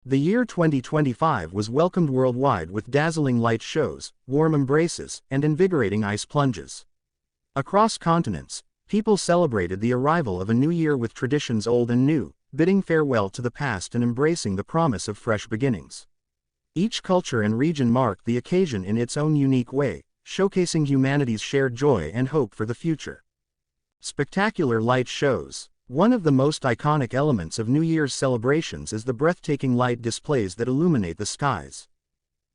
The year 2025 was welcomed worldwide with dazzling light shows, warm embraces, and invigorating ice plunges. Across continents, people celebrated the arrival of a new year with traditions old and new, bidding farewell to the past and embracing the promise of fresh beginnings. Each culture and region marked the occasion in its own unique way, showcasing humanity's shared joy and hope for the future. Spectacular light shows. One of the most iconic elements of New Year's celebrations is the breathtaking light displays that illuminate the skies.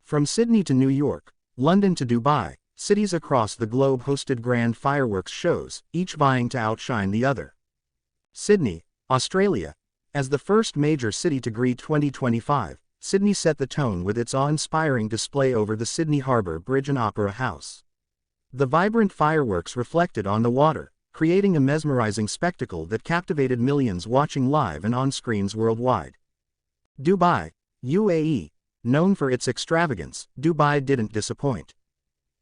From Sydney to New York, London to Dubai, cities across the globe hosted grand fireworks shows, each vying to outshine the other. Sydney, Australia. As the first major city to greet 2025, Sydney set the tone with its awe-inspiring display over the Sydney Harbour Bridge and Opera House. The vibrant fireworks reflected on the water, creating a mesmerizing spectacle that captivated millions watching live and on screens worldwide. Dubai, UAE. Known for its extravagance, Dubai didn't disappoint.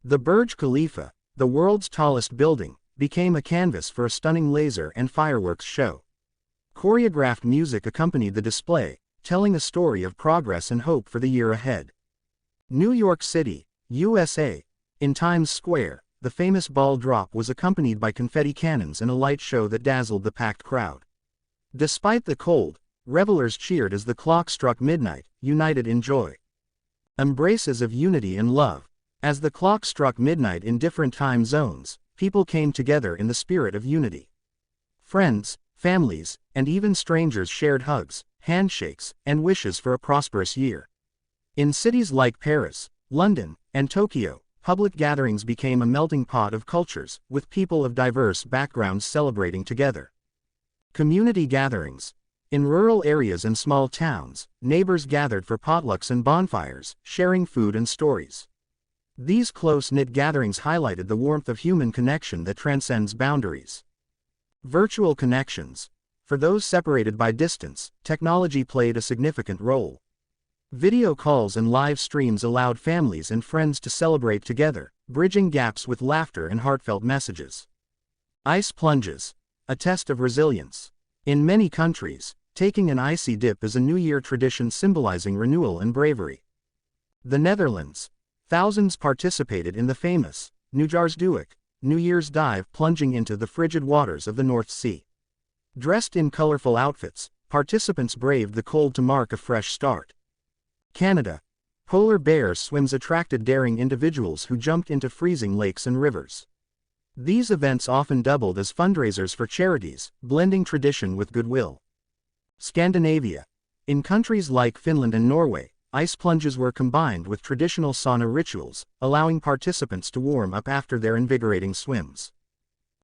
The Burj Khalifa, the world's tallest building, became a canvas for a stunning laser and fireworks show. Choreographed music accompanied the display, telling a story of progress and hope for the year ahead. New York City, USA. In Times Square, the famous ball drop was accompanied by confetti cannons and a light show that dazzled the packed crowd. Despite the cold, revelers cheered as the clock struck midnight, united in joy. Embraces of unity and love. As the clock struck midnight in different time zones, people came together in the spirit of unity. Friends, families, and even strangers shared hugs, handshakes, and wishes for a prosperous year. In cities like Paris, London, and Tokyo, public gatherings became a melting pot of cultures, with people of diverse backgrounds celebrating together. Community gatherings. In rural areas and small towns, neighbors gathered for potlucks and bonfires, sharing food and stories. These close-knit gatherings highlighted the warmth of human connection that transcends boundaries. Virtual connections. For those separated by distance, technology played a significant role. Video calls and live streams allowed families and friends to celebrate together, bridging gaps with laughter and heartfelt messages. Ice plunges. A test of resilience. In many countries, taking an icy dip is a New Year tradition symbolizing renewal and bravery. The Netherlands. Thousands participated in the famous Nieuwjaarsduik, New Year's dive, plunging into the frigid waters of the North Sea. Dressed in colorful outfits, participants braved the cold to mark a fresh start. Canada. Polar bear swims attracted daring individuals who jumped into freezing lakes and rivers. These events often doubled as fundraisers for charities, blending tradition with goodwill. Scandinavia. In countries like Finland and Norway, ice plunges were combined with traditional sauna rituals, allowing participants to warm up after their invigorating swims.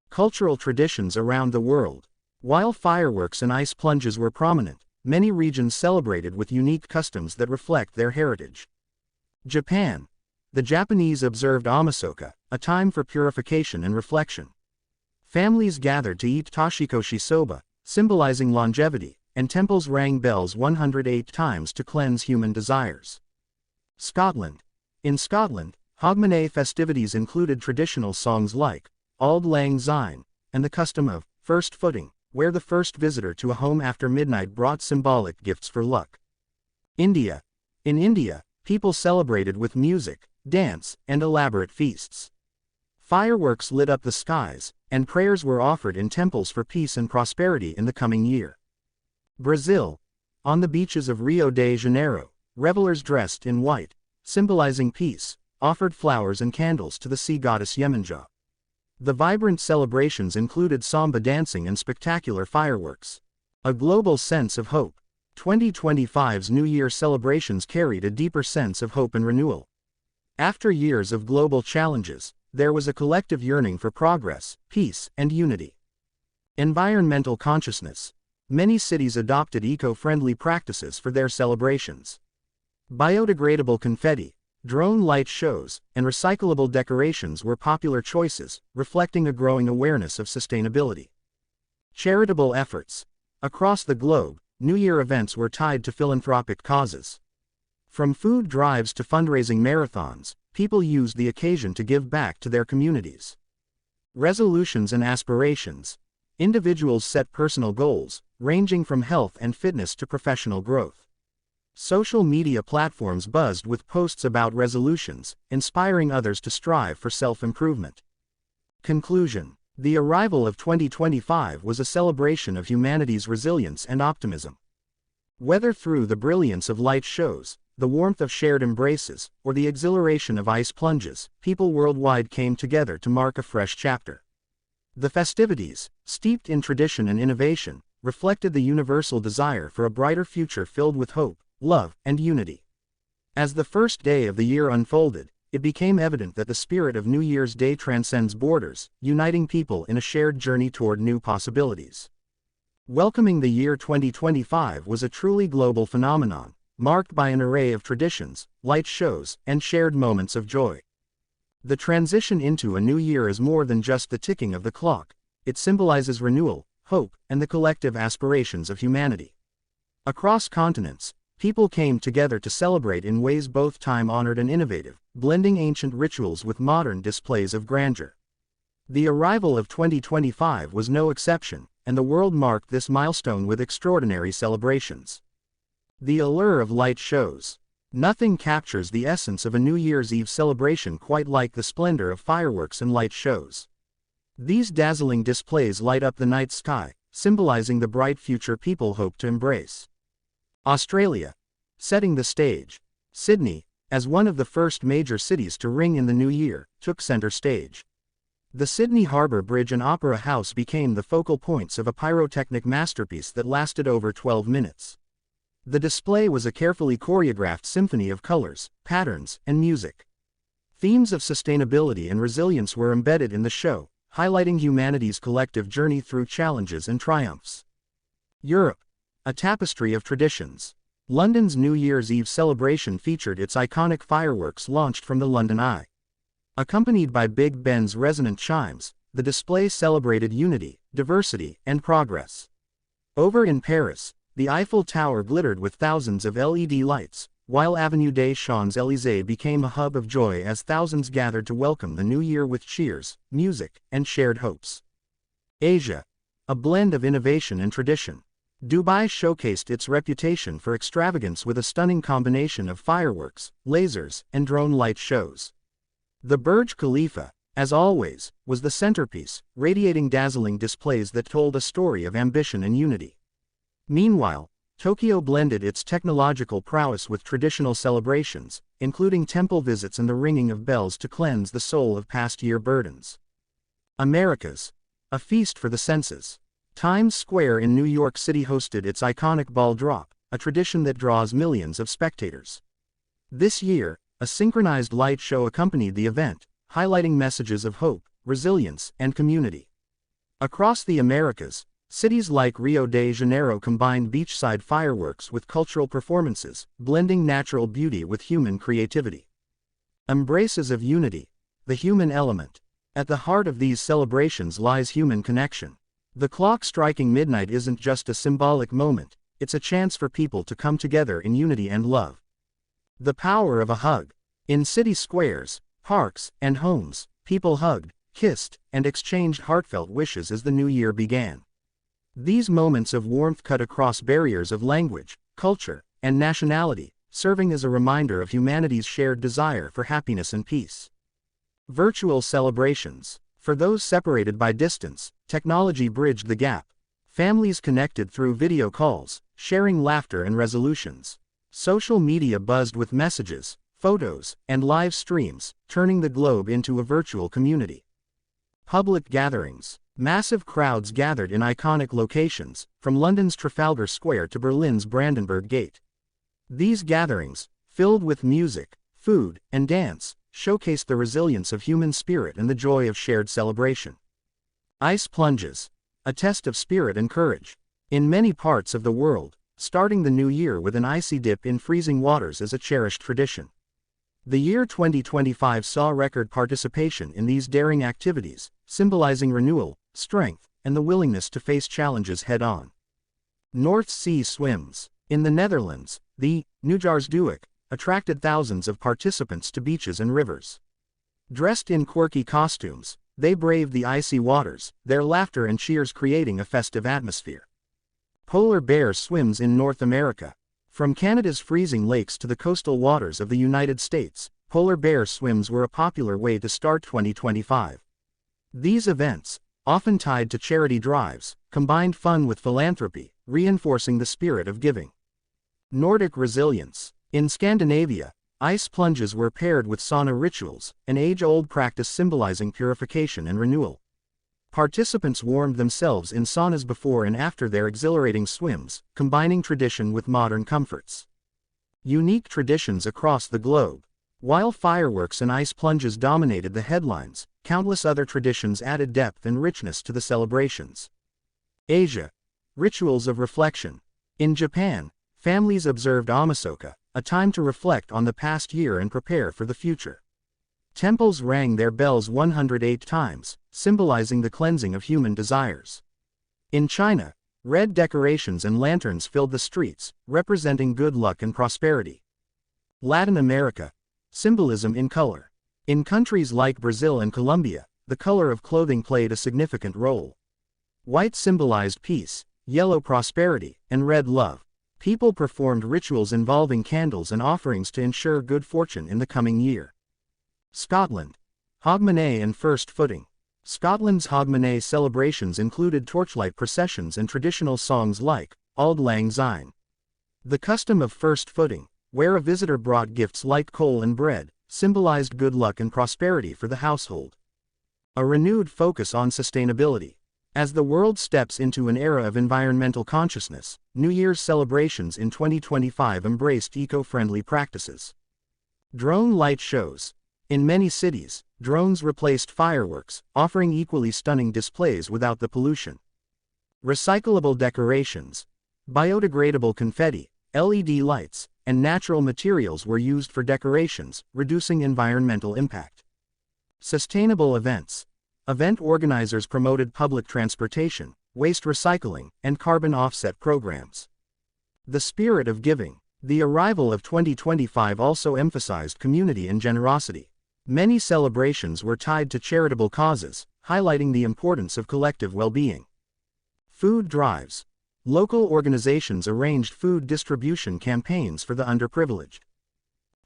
Cultural traditions around the world. While fireworks and ice plunges were prominent, many regions celebrated with unique customs that reflect their heritage. Japan. The Japanese observed Amasoka, a time for purification and reflection. Families gathered to eat toshikoshi soba, symbolizing longevity, and temples rang bells 108 times to cleanse human desires. Scotland. In Scotland, Hogmanay festivities included traditional songs like Auld Lang Syne, and the custom of first footing, where the first visitor to a home after midnight brought symbolic gifts for luck. India. In India, people celebrated with music, dance, and elaborate feasts. Fireworks lit up the skies, and prayers were offered in temples for peace and prosperity in the coming year. Brazil. On the beaches of Rio de Janeiro, revelers dressed in white, symbolizing peace, offered flowers and candles to the sea goddess Iemanjá. The vibrant celebrations included samba dancing and spectacular fireworks. A global sense of hope. 2025's New Year celebrations carried a deeper sense of hope and renewal. After years of global challenges, there was a collective yearning for progress, peace, and unity. Environmental consciousness. Many cities adopted eco-friendly practices for their celebrations. Biodegradable confetti, drone light shows, and recyclable decorations were popular choices, reflecting a growing awareness of sustainability. Charitable efforts. Across the globe, New Year events were tied to philanthropic causes. From food drives to fundraising marathons, people used the occasion to give back to their communities. Resolutions and aspirations. Individuals set personal goals, ranging from health and fitness to professional growth. Social media platforms buzzed with posts about resolutions, inspiring others to strive for self-improvement. Conclusion: the arrival of 2025 was a celebration of humanity's resilience and optimism. Whether through the brilliance of light shows, the warmth of shared embraces, or the exhilaration of ice plunges, people worldwide came together to mark a fresh chapter. The festivities, steeped in tradition and innovation, reflected the universal desire for a brighter future filled with hope, love, and unity. As the first day of the year unfolded, it became evident that the spirit of New Year's Day transcends borders, uniting people in a shared journey toward new possibilities. Welcoming the year 2025 was a truly global phenomenon, marked by an array of traditions, light shows, and shared moments of joy. The transition into a new year is more than just the ticking of the clock. It symbolizes renewal, hope, and the collective aspirations of humanity. Across continents, people came together to celebrate in ways both time-honored and innovative, blending ancient rituals with modern displays of grandeur. The arrival of 2025 was no exception, and the world marked this milestone with extraordinary celebrations. The allure of light shows. Nothing captures the essence of a New Year's Eve celebration quite like the splendor of fireworks and light shows. These dazzling displays light up the night sky, symbolizing the bright future people hope to embrace. Australia. Setting the stage. Sydney, as one of the first major cities to ring in the new year, took center stage. The Sydney Harbour Bridge and Opera House became the focal points of a pyrotechnic masterpiece that lasted over 12 minutes. The display was a carefully choreographed symphony of colors, patterns, and music. Themes of sustainability and resilience were embedded in the show, highlighting humanity's collective journey through challenges and triumphs. Europe. A tapestry of traditions. London's New Year's Eve celebration featured its iconic fireworks launched from the London Eye. Accompanied by Big Ben's resonant chimes, the display celebrated unity, diversity, and progress. Over in Paris, the Eiffel Tower glittered with thousands of LED lights, while Avenue des Champs-Élysées became a hub of joy as thousands gathered to welcome the new year with cheers, music, and shared hopes. Asia. A blend of innovation and tradition. Dubai showcased its reputation for extravagance with a stunning combination of fireworks, lasers, and drone light shows. The Burj Khalifa, as always, was the centerpiece, radiating dazzling displays that told a story of ambition and unity. Meanwhile, Tokyo blended its technological prowess with traditional celebrations, including temple visits and the ringing of bells to cleanse the soul of past year burdens. Americas. A feast for the senses. Times Square in New York City hosted its iconic ball drop, a tradition that draws millions of spectators. This year, a synchronized light show accompanied the event, highlighting messages of hope, resilience, and community. Across the Americas, cities like Rio de Janeiro combined beachside fireworks with cultural performances, blending natural beauty with human creativity. Embraces of unity. The human element. At the heart of these celebrations lies human connection. The clock striking midnight isn't just a symbolic moment, it's a chance for people to come together in unity and love. The power of a hug. In city squares, parks, and homes, people hugged, kissed, and exchanged heartfelt wishes as the new year began. These moments of warmth cut across barriers of language, culture, and nationality, serving as a reminder of humanity's shared desire for happiness and peace. Virtual celebrations. For those separated by distance, technology bridged the gap. Families connected through video calls, sharing laughter and resolutions. Social media buzzed with messages, photos, and live streams, turning the globe into a virtual community. Public gatherings. Massive crowds gathered in iconic locations, from London's Trafalgar Square to Berlin's Brandenburg Gate. These gatherings, filled with music, food, and dance, showcased the resilience of human spirit and the joy of shared celebration. Ice plunges. A test of spirit and courage. In many parts of the world, starting the new year with an icy dip in freezing waters is a cherished tradition. The year 2025 saw record participation in these daring activities, symbolizing renewal, strength, and the willingness to face challenges head-on. North Sea swims. In the Netherlands, the Nieuwjaarsduik attracted thousands of participants to beaches and rivers. Dressed in quirky costumes, they braved the icy waters, their laughter and cheers creating a festive atmosphere. Polar bear swims in North America. From Canada's freezing lakes to the coastal waters of the United States, polar bear swims were a popular way to start 2025. These events, often tied to charity drives, combined fun with philanthropy, reinforcing the spirit of giving. Nordic resilience. In Scandinavia, ice plunges were paired with sauna rituals, an age-old practice symbolizing purification and renewal. Participants warmed themselves in saunas before and after their exhilarating swims, combining tradition with modern comforts. Unique traditions across the globe. While fireworks and ice plunges dominated the headlines, countless other traditions added depth and richness to the celebrations. Asia. Rituals of reflection. In Japan, families observed Amasoka, a time to reflect on the past year and prepare for the future. Temples rang their bells 108 times, symbolizing the cleansing of human desires. In China, red decorations and lanterns filled the streets, representing good luck and prosperity. Latin America. Symbolism in color. In countries like Brazil and Colombia, the color of clothing played a significant role. White symbolized peace, yellow prosperity, and red love. People performed rituals involving candles and offerings to ensure good fortune in the coming year. Scotland. Hogmanay and First Footing. Scotland's Hogmanay celebrations included torchlight processions and traditional songs like Auld Lang Syne. The custom of first footing, where a visitor brought gifts like coal and bread, symbolized good luck and prosperity for the household. A renewed focus on sustainability. As the world steps into an era of environmental consciousness, New Year's celebrations in 2025 embraced eco-friendly practices. Drone light shows. In many cities, drones replaced fireworks, offering equally stunning displays without the pollution. Recyclable decorations. Biodegradable confetti, LED lights, and natural materials were used for decorations, reducing environmental impact. Sustainable events. Event organizers promoted public transportation, waste recycling, and carbon offset programs. The spirit of giving. The arrival of 2025 also emphasized community and generosity. Many celebrations were tied to charitable causes, highlighting the importance of collective well-being. Food drives. Local organizations arranged food distribution campaigns for the underprivileged.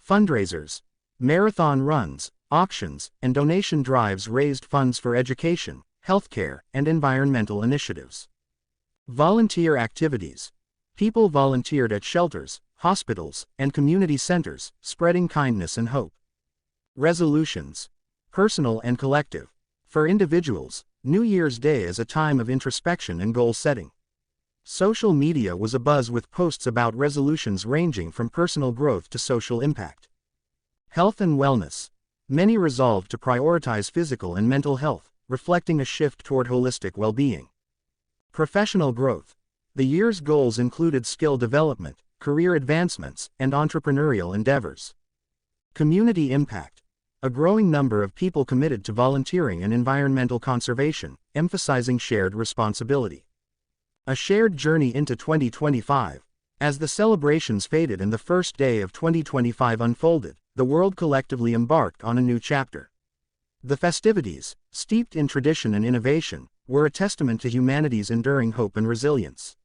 Fundraisers. Marathon runs, auctions, and donation drives raised funds for education, healthcare, and environmental initiatives. Volunteer activities. People volunteered at shelters, hospitals, and community centers, spreading kindness and hope. Resolutions. Personal and collective. For individuals, New Year's Day is a time of introspection and goal setting. Social media was abuzz with posts about resolutions ranging from personal growth to social impact. Health and wellness. Many resolved to prioritize physical and mental health, reflecting a shift toward holistic well-being. Professional growth. The year's goals included skill development, career advancements, and entrepreneurial endeavors. Community impact. A growing number of people committed to volunteering and environmental conservation, emphasizing shared responsibility. A shared journey into 2025. As the celebrations faded and the first day of 2025 unfolded, the world collectively embarked on a new chapter. The festivities, steeped in tradition and innovation, were a testament to humanity's enduring hope and resilience.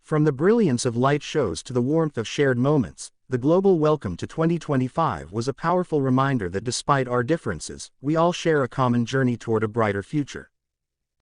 From the brilliance of light shows to the warmth of shared moments, the global welcome to 2025 was a powerful reminder that despite our differences, we all share a common journey toward a brighter future.